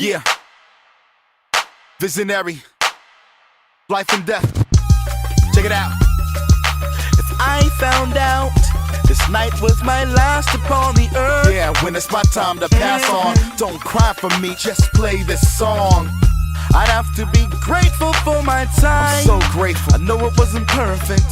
Yeah. Visionary. Life and death. Check it out. If I found out this night was my last upon the earth, Yeah, when it's my time to pass on, don't cry for me, just play this song. I'd have to be grateful for my time. I'm so grateful. I know it wasn't perfect,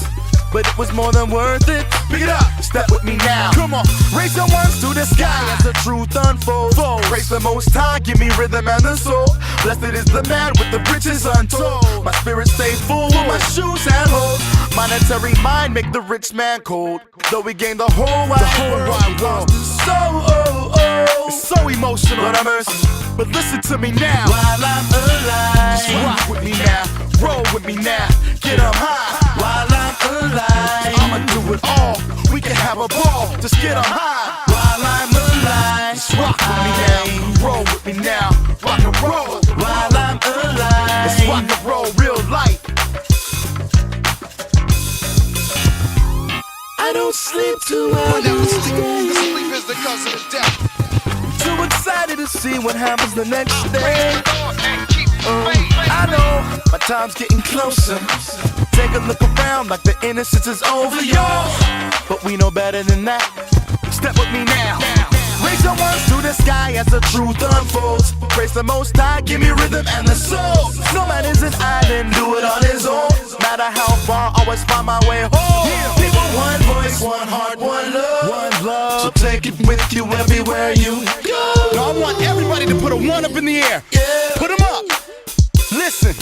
but it was more than worth it. Pick it up, step with me now. Come on, raise your ones to the sky as the truth unfolds. Praise the Most High, give me rhythm and the soul. Blessed is the man with the riches untold. My spirit stay full with my shoes and holes. Monetary mind make the rich man cold. Though we gain the whole wide world. It's so emotional, Lord have mercy. But listen to me now. While I'm alive, Just rock with me now, roll with me now, get up high. while I'm alive, I'ma do it all, we can have a ball, just get up high. while I'm alive, Just rock with me now, roll with me now, rock and roll. while I'm alive, It's rock and roll, real life. I don't sleep too well these days. Too excited to see what happens the next day. I know my time's getting closer. Take a look around like the innocence is over, y'all. But we know better than that. Step with me now. Raise your ones to the sky as the truth unfolds. Praise the Most High, give me rhythm and the soul. No man is an island, do it on his own. Matter how far, always find my way home. People, one voice, one heart, one love. One love. So take it with you everywhere you go. Now I want everybody to put a one up in the air. Yeah. Put them up. Listen.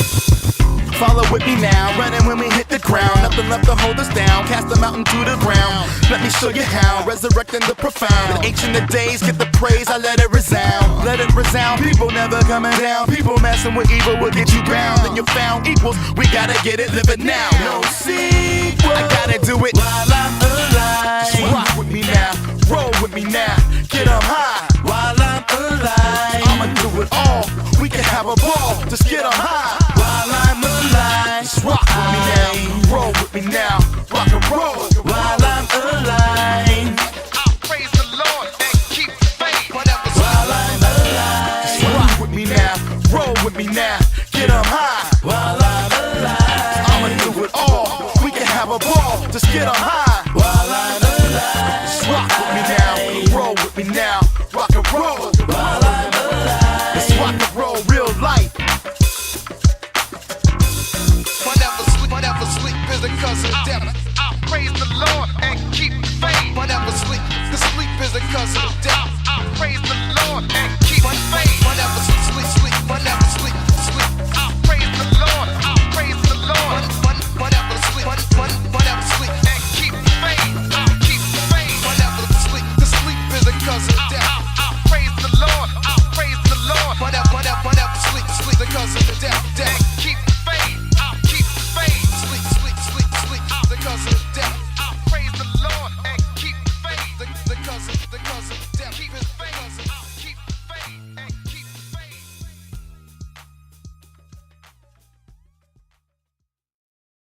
Follow with me now, running when we hit the ground. Nothing left to hold us down, cast the mountain to the ground. Let me show you how, resurrecting the profound. In ancient days, get the praise, I let it resound. Let it resound, people never coming down. People messing with evil will get you bound. Then you found equals, we gotta get it, live it now. No sequel. I gotta do it. While I'm alive, Just rock with me now, roll with me now, get up high. while I'm alive, I'ma do it all, we can have a ball, just get up high. while I'm alive, Just rock with me now, roll with me now, rock and roll. while I'm alive, Praise the Lord and keep the faith. Whatever's while I'm alive, Just rock with me now, roll with me now, get up high. while I'm alive, I'ma do it all, we can have a ball, just get up high. while I'm alive, Just rock with me now, roll with me now, rock and roll. while I'm alive, It's rock and roll, real life. whatever sleep is the cause of death. I praise the Lord and keep the faith. Whatever sleep, the sleep is the cause of death. I praise the Lord and keep the faith. Whatever sleep, whatever sleep. I praise the Lord, I praise the Lord. Whatever sleep, whatever sleep and keep the faith. I keep the faith. Whatever sleep, the sleep is the cause of death. I praise the Lord, I praise the Lord. Whatever sleep, the cause of death. Keep the faith. I keep the faith. Sleep, the cause of death. I praise the Lord and keep the faith. The cause of death. Keep his faith.